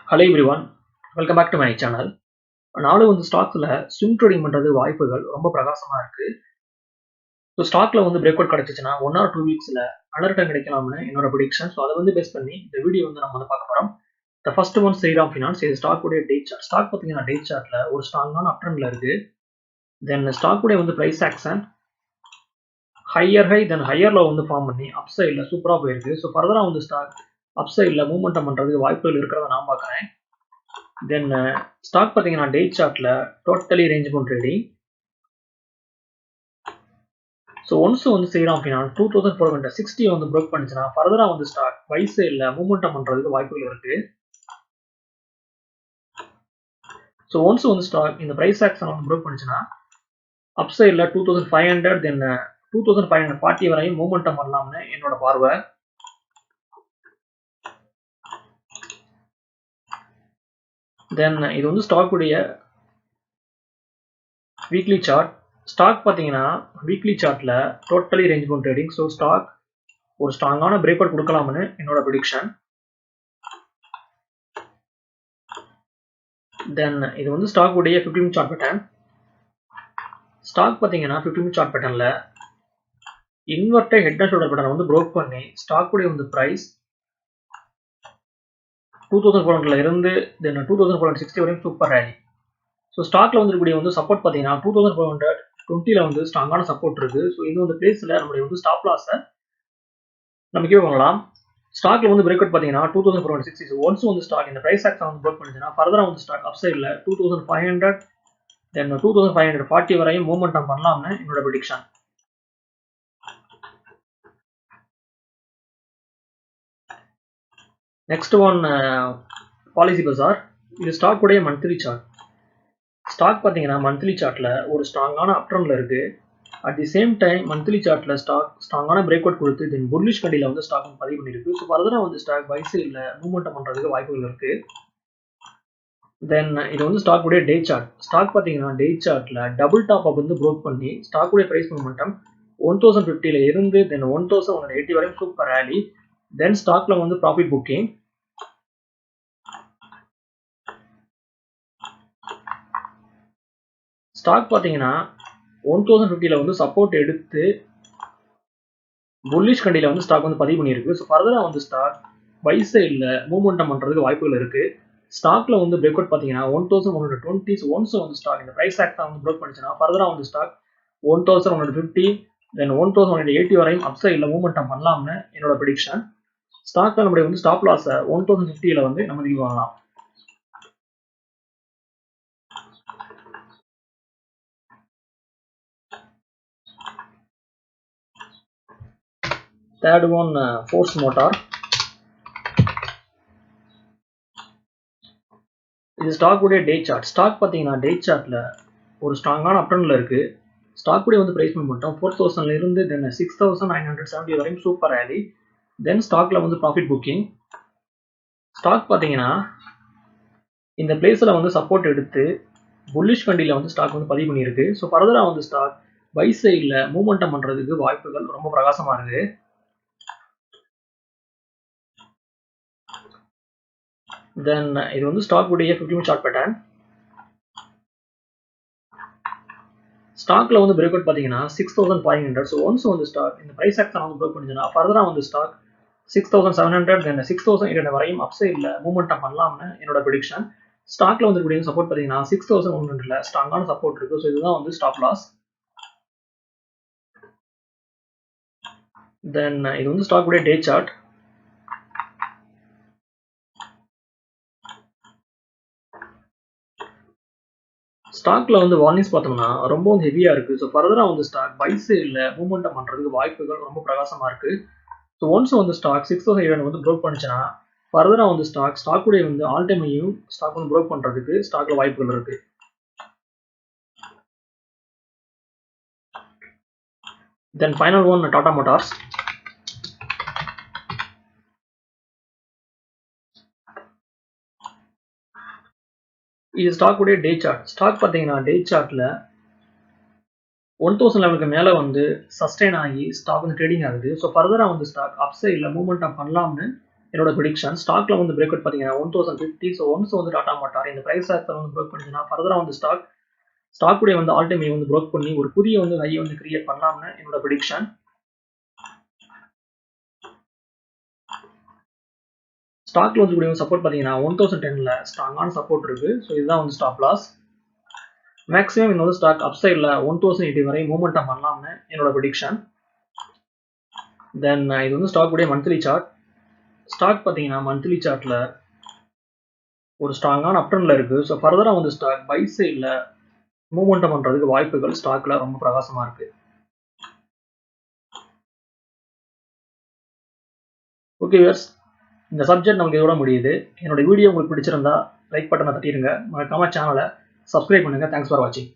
Hello everyone, welcome back to my channel. நானும் வந்து ஸ்டாக்ஸ்ல swing trading பண்றது வாய்ப்புகள் ரொம்ப பிரகாசமா இருக்கு. ஸோ ஸ்டாக்ல வந்து பிரேக் அவுட் கிடைச்சிச்சுன்னா 1 or 2 வீக்ஸ்ல அலர்ட்டம் கிடைக்கலாம்னு என்னோட ப்ரெடிக்ஷன். ஸோ அதை வந்து பேஸ் பண்ணி இந்த வீடியோ வந்து நம்ம வந்து பார்க்க போறோம். The first one Shriram Finance. இது ஸ்டாக்குடைய டே சார்ட். ஸ்டாக் பார்த்தீங்கன்னா டே சார்ட்ல ஒரு ஸ்ட்ராங்கான அப் ட்ரெண்ட்ல இருக்கு. தென் ஸ்டாக்குடைய வந்து price action higher high then higher low வந்து ஃபார்ம் பண்ணி அப் சைடில் சூப்பராக போயிருக்கு. ஸோ ஃபர்தராக வந்து ஸ்டாக் அப் சைடில் மூவ்மெண்டம் பண்ணுறதுக்கு வாய்ப்புகள் இருக்கிறத நான் பார்க்குறேன். தென் ஸ்டாக் பார்த்தீங்கன்னா டே சார்ட்ல totally range bound trading. So once வந்து ஸ்ரீராம் ஃபினான்ஸ் 2460 வந்து ப்ரோக் பண்ணிச்சுன்னா ஃபர்தராக வந்து ஸ்டாக் வைஸ் இல்லை மூவ்மெண்டம் பண்ணுறதுக்கு வாய்ப்புகள் இருக்கு. ஸோ ஒன்ஸ் வந்து ஸ்டாக் இந்த ப்ரைஸ் ஆக்ஷன் வந்து ப்ரோக் பண்ணிச்சுன்னா அப் சைடில் 2500 தென் 2540 வரையும் மூவ்மெண்டம் பண்ணலாம்னு என்னோட பார்வை. தென் இது வந்து ஸ்டாக்குடைய வீக்லி சார்ட். ஸ்டாக் பார்த்தீங்கன்னா வீக்லி சார்ட்ல totally range bound trading. So stock ஒரு ஸ்ட்ராங்கான பிரேக் அவுட் கொடுக்கலாம்னு என்னோட ப்ரெடிக்ஷன். தென் இது வந்து ஸ்டாக் உடைய 15 சார்ட் பேட்டர்ன். ஸ்டாக் பார்த்தீங்கன்னா 15 சார்ட் பேட்டர்ன்ல inverted head and shoulder pattern வந்து ப்ரோக் பண்ணி ஸ்டாக் உடைய வந்து பிரைஸ் 2400ல இருந்து தென் 2460 வரையும் சூப்பர் ரேலி. ஸோ ஸ்டாக்ல வந்துருக்கூடிய வந்து சப்போர்ட் பார்த்தீங்கன்னா 2420ல வந்து ஸ்ட்ராங்கான சப்போர்ட் இருக்கு. ஸோ இது வந்து பிளேஸ்ல நம்மளுடைய வந்து ஸ்டாப் லாஸை நம்ம கீழே பண்ணலாம். ஸ்டாக்ல வந்து பிரேக் அவுட் பார்த்தீங்கன்னா 2460. ஒன்ஸ் வந்து ஸ்டாக் இந்த பிரைஸ் ஆக்ஷன் வந்து ப்ரோக் பண்ணிச்சுன்னா ஃபர்தரா வந்து ஸ்டாக் அப் சைடில் 2500 தென் 2540 வரையும் மூவ்மெண்டம் பண்ணலாம்னு என்னோட ப்ரெடிக்ஷன். Next one Policybazaar. இது ஸ்டாக் உடைய மந்த்லி சார்ட். ஸ்டாக் பார்த்தீங்கன்னா மந்த்லி சார்ட்ல ஒரு ஸ்ட்ராங்கான அப் ட்ரெண்ட்ல இருக்கு. At the same time monthly சார்ட்ல ஸ்டாக் ஸ்ட்ராங்கான பிரேக் அவுட் கொடுத்து தென் புல்லிஷ் கண்டில வந்து ஸ்டாக் பதிவு பண்ணிருக்கு. ஸோ ஃபர்தரா வந்து ஸ்டாக் பை சைடில் மூவ்மெண்ட் பண்றதுக்கு வாய்ப்புகள் இருக்கு. தென் இது வந்து ஸ்டாக் உடைய டே சார்ட். ஸ்டாக் பார்த்தீங்கன்னா டே சார்ட்ல டபுள் டாப் அப் வந்து ப்ரோக் பண்ணி ஸ்டாக் உடைய பிரைஸ் மூவ்மெண்டம் 1050ல இருந்து தென் 1180 வரையும் சூப்பர் ரேலி. தென் ஸ்டாக்ல வந்து ப்ராஃபிட் புக்கிங். ஸ்டாக் பார்த்தீங்கன்னா 1050ல வந்து சப்போர்ட் எடுத்து புல்லிஷ் கண்டில வந்து ஸ்டாக் வந்து பதிவு பண்ணியிருக்கு. ஸோ ஃபர்தரா வந்து ஸ்டாக் பை சைடில் மூவ்மெண்டம் பண்றதுக்கு வாய்ப்புகள் இருக்கு. ஸ்டாக்ல வந்து பிரேக் அவுட் பார்த்தீங்கன்னா 1120. ஒன்ஸ் வந்து ஸ்டாக் இந்த பிரைஸ் ஆக்ட் வந்து ப்ரோக் பண்ணிச்சுன்னா ஃபர்தரா வந்து ஸ்டாக் 1150 தென் 1180 வரையும் அப் சைடில் மூவ்மெண்டம் பண்ணலாம்னு என்னோட ப்ரெடிக்ஷன். ஸ்டாக்ல நம்மளுடைய வந்து ஸ்டாப் லாஸை 1050ல வந்து நம்ம இது வாங்கலாம். Third one force motor. இது ஸ்டாக் உடைய டே சார்ட். ஸ்டாக் பார்த்தீங்கன்னா டே சார்ட்ல ஒரு ஸ்ட்ராங்கான அப் ட்ரெண்ட்ல இருக்கு. ஸ்டாக் உடைய வந்து பிரைஸ் மூவ்மெண்டம் 4000ல இருந்து தென் 6970 வரையும் சூப்பர் ரேலி. தென் ஸ்டாக்ல வந்து ப்ராஃபிட் புக்கிங். ஸ்டாக் பார்த்தீங்கன்னா இந்த பிளேஸ்ல வந்து சப்போர்ட் எடுத்து புல்லிஷ் கண்டில வந்து ஸ்டாக் வந்து பதிவு பண்ணியிருக்கு. ஸோ ஃபர்தரா வந்து ஸ்டாக் பை சைடில் மூவ்மெண்டம் பண்றதுக்கு வாய்ப்புகள் ரொம்ப பிரகாசமா இருக்கு. தென் இது வந்து ஸ்டாக் உடைய 15 சார்ட் பேட்டர்ன். ஸ்டாக்ல வந்து பிரேக் அவுட் பார்த்தீங்கன்னா 6500. ஸோ ஒன்ஸ் வந்து ஸ்டாக் இந்த பிரைஸ் ஆக்ஷன் வந்து ப்ரோக் பண்ணிச்சுன்னா ஃபர்தரா வந்து ஸ்டாக் 6700 தென் 6800 வரையும் அப் சைடில் மூவ்மெண்டம் பண்ணலாம்னு என்னோட ப்ரெடிக்ஷன். ஸ்டாக்ல வந்து கூடிய சப்போர்ட் பார்த்தீங்கன்னா 6100ல ஸ்ட்ராங்கான சப்போர்ட் இருக்கு. ஸோ இதுதான் வந்து ஸ்டாப் லாஸ். தென் இது வந்து ஸ்டாக் உடைய டே சார்ட். ஸ்டாக்ல வந்து வார்னிங்ஸ் பார்த்தோம்னா ரொம்ப வந்து ஹெவியா இருக்கு. ஸோ ஃபர்தரா வந்து ஸ்டாக் பை சைடில் மூவ்மெண்டம் பண்றதுக்கு வாய்ப்புகள் ரொம்ப பிரகாசமா இருக்கு. ஸோ ஒன்ஸ் வந்து ஸ்டாக் 6800 வந்து ப்ரோக் பண்ணிச்சுன்னா ஃபர்தரா வந்து ஸ்டாக் உடைய வந்து ஆல் டைமையும் ஸ்டாக் வந்து ப்ரோக் பண்றதுக்கு ஸ்டாக்ல வாய்ப்புகள் இருக்கு. தென் ஃபைனல் ஒன் டாடா மோட்டார்ஸ். இது ஸ்டாக் உடைய டே சார்ட். ஸ்டாக் பார்த்தீங்கன்னா டே சார்ட்ல 1000 லெவலுக்கு மேல வந்து சஸ்டெயின் ஆகி ஸ்டாக் வந்து ட்ரேடிங் ஆகுது. ஸோ ஃபர்தரா வந்து ஸ்டாக் அப் சைடில் மூவ்மெண்டம் பண்ணலாம்னு என்னோட ப்ரிடிக்ஷன். ஸ்டாக்ல வந்து பிரேக் அவுட் பார்த்தீங்கன்னா 1050. ஸோ ஒன்ஸ் வந்து டாடா மோட்டார் இந்த பிரைஸ் ஆக்சர் வந்து ப்ரோக் பண்ணிச்சுன்னா ஃபர்தரா வந்து ஸ்டாக்குடைய வந்து ஆல் டைம் வந்து ப்ரோக் பண்ணி ஒரு புதிய வந்து ஹை வந்து கிரியேட் பண்ணலாம்னு என்னோட ப்ரிடிக்ஷன். ஸ்டாக்ல வந்து கூடிய சப்போர்ட் பார்த்தீங்கன்னா 1010ல ஸ்ட்ராங்கான சப்போர்ட் இருக்கு. ஸோ இதுதான் வந்து ஸ்டாப் லாஸ். மேக்ஸிமம் இன்னொரு ஸ்டாக் அப்சைடில் 1080 வரை மூவ்மெண்ட்டாக பண்ணலாம்னு என்னோட ப்ரிடிக்ஷன். தென் இது வந்து ஸ்டாக்குடைய மந்த்லி சார்ட். ஸ்டாக் பார்த்தீங்கன்னா மந்த்லி சார்ட்டில் ஒரு ஸ்ட்ராங்கான அப்ட்ரெண்டில் இருக்குது. ஸோ ஃபர்தராக வந்து ஸ்டாக் பை சைடில் மூவ்மெண்ட்டம் பண்ணுறதுக்கு வாய்ப்புகள் ஸ்டாக்கில் ரொம்ப பிரகாசமாக இருக்குது. ஓகே வியூவர்ஸ், இந்த சப்ஜெக்ட் நமக்கு இதோட முடியுது. என்னோட வீடியோ உங்களுக்கு பிடிச்சிருந்தா லைக் பட்டனை தட்டிடுங்க. மறக்காம சேனலை சப்ஸ்கிரைப் பண்ணுங்கள். தேங்க்ஸ் ஃபார் வாட்சிங்.